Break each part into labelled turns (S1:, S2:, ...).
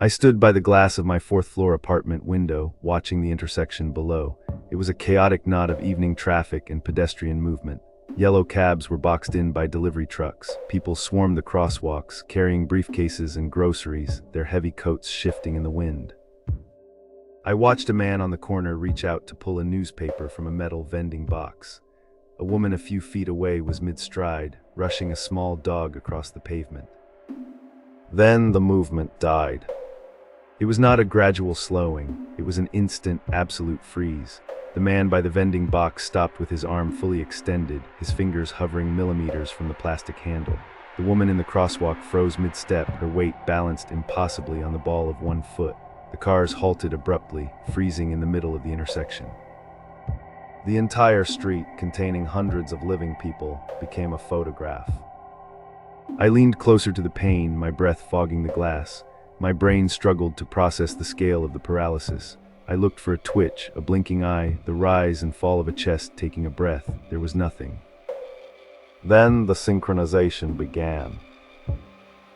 S1: I stood by the glass of my fourth-floor apartment window, watching the intersection below. It was a chaotic knot of evening traffic and pedestrian movement. Yellow cabs were boxed in by delivery trucks. People swarmed the crosswalks, carrying briefcases and groceries, their heavy coats shifting in the wind. I watched a man on the corner reach out to pull a newspaper from a metal vending box. A woman a few feet away was mid-stride, rushing a small dog across the pavement. Then the movement died. It was not a gradual slowing, it was an instant, absolute freeze. The man by the vending box stopped with his arm fully extended, his fingers hovering millimeters from the plastic handle. The woman in the crosswalk froze mid-step, her weight balanced impossibly on the ball of one foot. The cars halted abruptly, freezing in the middle of the intersection. The entire street, containing hundreds of living people, became a photograph. I leaned closer to the pane, my breath fogging the glass. My brain struggled to process the scale of the paralysis. I looked for a twitch, a blinking eye, the rise and fall of a chest taking a breath. There was nothing. Then the synchronization began.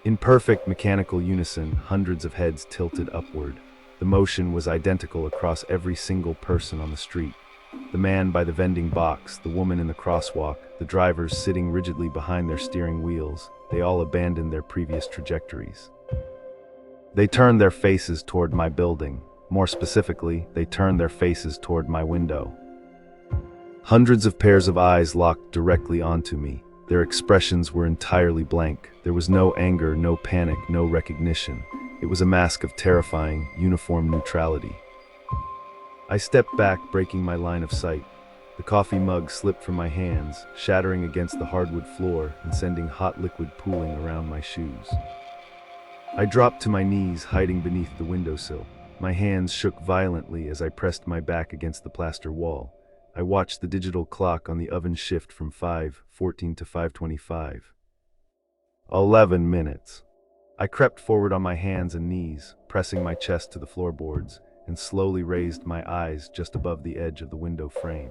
S1: In perfect mechanical unison, hundreds of heads tilted upward. The motion was identical across every single person on the street. The man by the vending box, the woman in the crosswalk, the drivers sitting rigidly behind their steering wheels, they all abandoned their previous trajectories. They turned their faces toward my building. More specifically, they turned their faces toward my window. Hundreds of pairs of eyes locked directly onto me. Their expressions were entirely blank. There was no anger, no panic, no recognition. It was a mask of terrifying, uniform neutrality. I stepped back, breaking my line of sight. The coffee mug slipped from my hands, shattering against the hardwood floor and sending hot liquid pooling around my shoes. I dropped to my knees, hiding beneath the windowsill. My hands shook violently as I pressed my back against the plaster wall. I watched the digital clock on the oven shift from 5:14 to 5:25. 11 minutes. I crept forward on my hands and knees, pressing my chest to the floorboards, and slowly raised my eyes just above the edge of the window frame.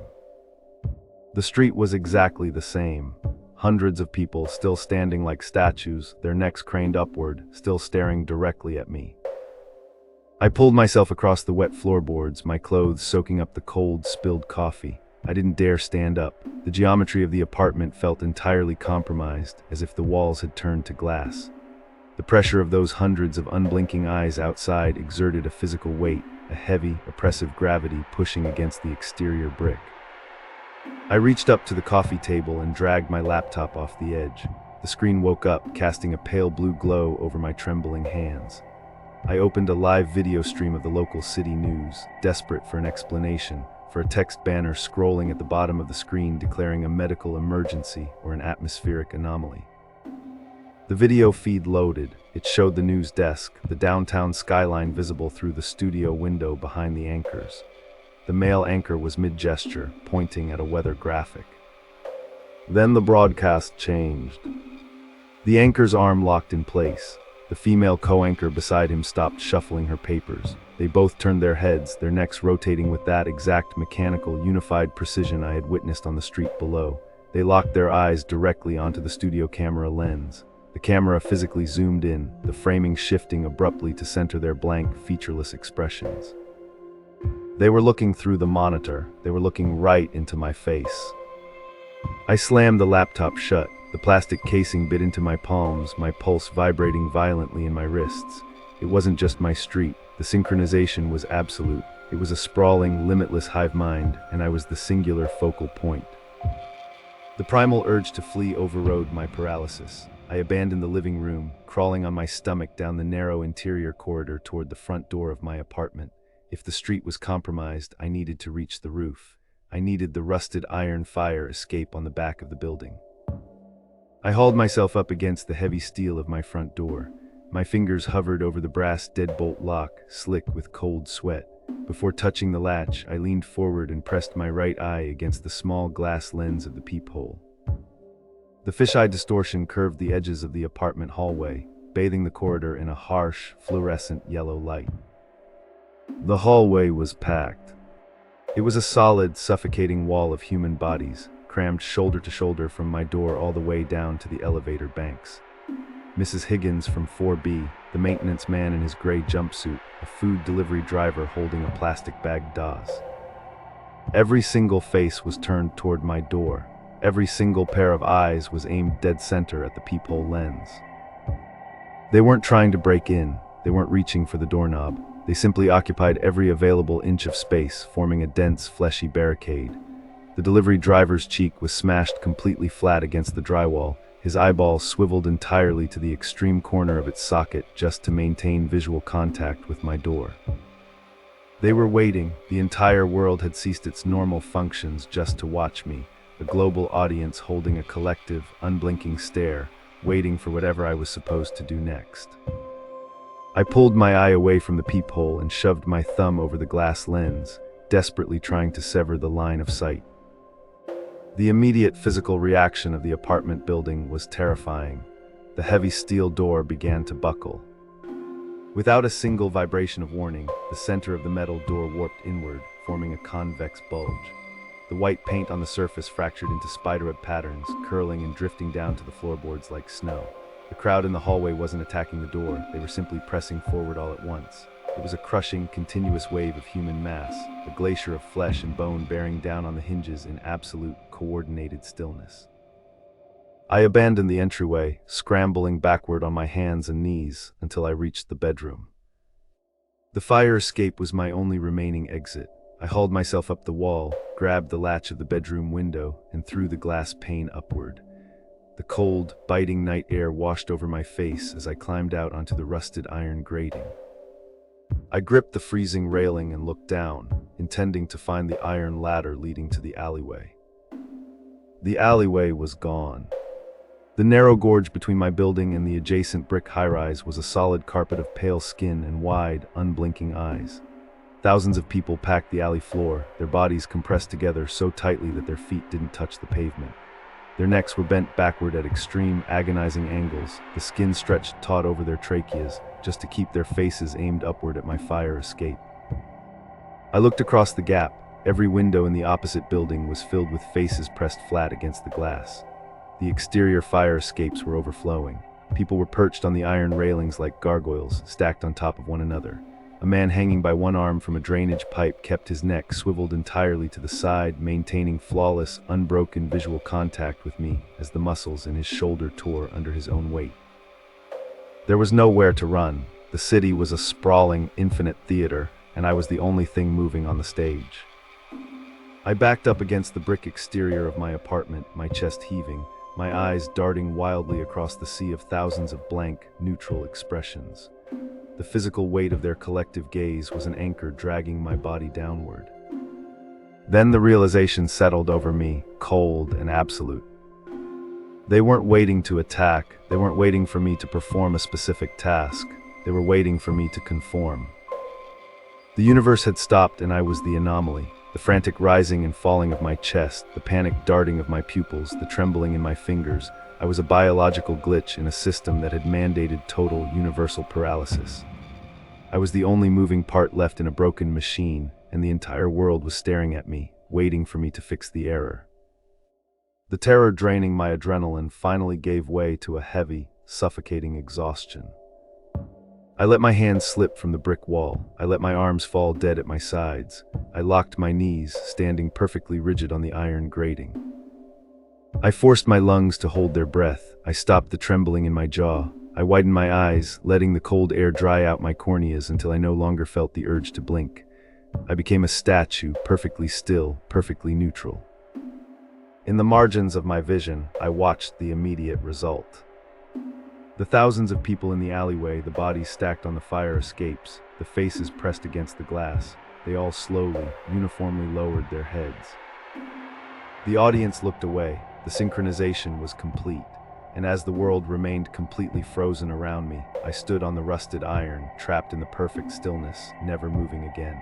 S1: The street was exactly the same. Hundreds of people still standing like statues, their necks craned upward, still staring directly at me. I pulled myself across the wet floorboards, my clothes soaking up the cold, spilled coffee. I didn't dare stand up. The geometry of the apartment felt entirely compromised, as if the walls had turned to glass. The pressure of those hundreds of unblinking eyes outside exerted a physical weight, a heavy, oppressive gravity pushing against the exterior brick. I reached up to the coffee table and dragged my laptop off the edge. The screen woke up, casting a pale blue glow over my trembling hands. I opened a live video stream of the local city news, desperate for an explanation, for a text banner scrolling at the bottom of the screen declaring a medical emergency or an atmospheric anomaly. The video feed loaded. It showed the news desk, the downtown skyline visible through the studio window behind the anchors. The male anchor was mid-gesture, pointing at a weather graphic. Then the broadcast changed. The anchor's arm locked in place. The female co-anchor beside him stopped shuffling her papers. They both turned their heads, their necks rotating with that exact mechanical, unified precision I had witnessed on the street below. They locked their eyes directly onto the studio camera lens. The camera physically zoomed in, the framing shifting abruptly to center their blank, featureless expressions. They were looking through the monitor. They were looking right into my face. I slammed the laptop shut. The plastic casing bit into my palms, my pulse vibrating violently in my wrists. It wasn't just my street. The synchronization was absolute. It was a sprawling, limitless hive mind, and I was the singular focal point. The primal urge to flee overrode my paralysis. I abandoned the living room, crawling on my stomach down the narrow interior corridor toward the front door of my apartment. If the street was compromised, I needed to reach the roof. I needed the rusted iron fire escape on the back of the building. I hauled myself up against the heavy steel of my front door. My fingers hovered over the brass deadbolt lock, slick with cold sweat. Before touching the latch, I leaned forward and pressed my right eye against the small glass lens of the peephole. The fisheye distortion curved the edges of the apartment hallway, bathing the corridor in a harsh, fluorescent yellow light. The hallway was packed. It was a solid, suffocating wall of human bodies, crammed shoulder to shoulder from my door all the way down to the elevator banks. Mrs. Higgins from 4B, the maintenance man in his gray jumpsuit, a food delivery driver holding a plastic bag DOS. Every single face was turned toward my door. Every single pair of eyes was aimed dead center at the peephole lens. They weren't trying to break in. They weren't reaching for the doorknob. They simply occupied every available inch of space, forming a dense, fleshy barricade. The delivery driver's cheek was smashed completely flat against the drywall. His eyeball swiveled entirely to the extreme corner of its socket just to maintain visual contact with my door. They were waiting. The entire world had ceased its normal functions just to watch me, a global audience holding a collective, unblinking stare, waiting for whatever I was supposed to do next. I pulled my eye away from the peephole and shoved my thumb over the glass lens, desperately trying to sever the line of sight. The immediate physical reaction of the apartment building was terrifying. The heavy steel door began to buckle. Without a single vibration of warning, the center of the metal door warped inward, forming a convex bulge. The white paint on the surface fractured into spiderweb patterns, curling and drifting down to the floorboards like snow. The crowd in the hallway wasn't attacking the door, they were simply pressing forward all at once. It was a crushing, continuous wave of human mass, a glacier of flesh and bone bearing down on the hinges in absolute, coordinated stillness. I abandoned the entryway, scrambling backward on my hands and knees until I reached the bedroom. The fire escape was my only remaining exit. I hauled myself up the wall, grabbed the latch of the bedroom window, and threw the glass pane upward. The cold, biting night air washed over my face as I climbed out onto the rusted iron grating. I gripped the freezing railing and looked down, intending to find the iron ladder leading to the alleyway. The alleyway was gone. The narrow gorge between my building and the adjacent brick high-rise was a solid carpet of pale skin and wide, unblinking eyes. Thousands of people packed the alley floor, their bodies compressed together so tightly that their feet didn't touch the pavement. Their necks were bent backward at extreme, agonizing angles, the skin stretched taut over their tracheas, just to keep their faces aimed upward at my fire escape. I looked across the gap. Every window in the opposite building was filled with faces pressed flat against the glass. The exterior fire escapes were overflowing. People were perched on the iron railings like gargoyles, stacked on top of one another. A man hanging by one arm from a drainage pipe kept his neck swiveled entirely to the side, maintaining flawless, unbroken visual contact with me as the muscles in his shoulder tore under his own weight. There was nowhere to run. The city was a sprawling, infinite theater, and I was the only thing moving on the stage. I backed up against the brick exterior of my apartment, my chest heaving, my eyes darting wildly across the sea of thousands of blank, neutral expressions. The physical weight of their collective gaze was an anchor dragging my body downward. Then the realization settled over me, cold and absolute. They weren't waiting to attack. They weren't waiting for me to perform a specific task. They were waiting for me to conform. The universe had stopped and I was the anomaly. The frantic rising and falling of my chest, the panic darting of my pupils, the trembling in my fingers. I was a biological glitch in a system that had mandated total, universal paralysis. I was the only moving part left in a broken machine, and the entire world was staring at me, waiting for me to fix the error. The terror draining my adrenaline finally gave way to a heavy, suffocating exhaustion. I let my hands slip from the brick wall. I let my arms fall dead at my sides. I locked my knees, standing perfectly rigid on the iron grating. I forced my lungs to hold their breath. I stopped the trembling in my jaw. I widened my eyes, letting the cold air dry out my corneas until I no longer felt the urge to blink. I became a statue, perfectly still, perfectly neutral. In the margins of my vision, I watched the immediate result. The thousands of people in the alleyway, the bodies stacked on the fire escapes, the faces pressed against the glass, they all slowly, uniformly lowered their heads. The audience looked away. The synchronization was complete, and as the world remained completely frozen around me, I stood on the rusted iron, trapped in the perfect stillness, never moving again.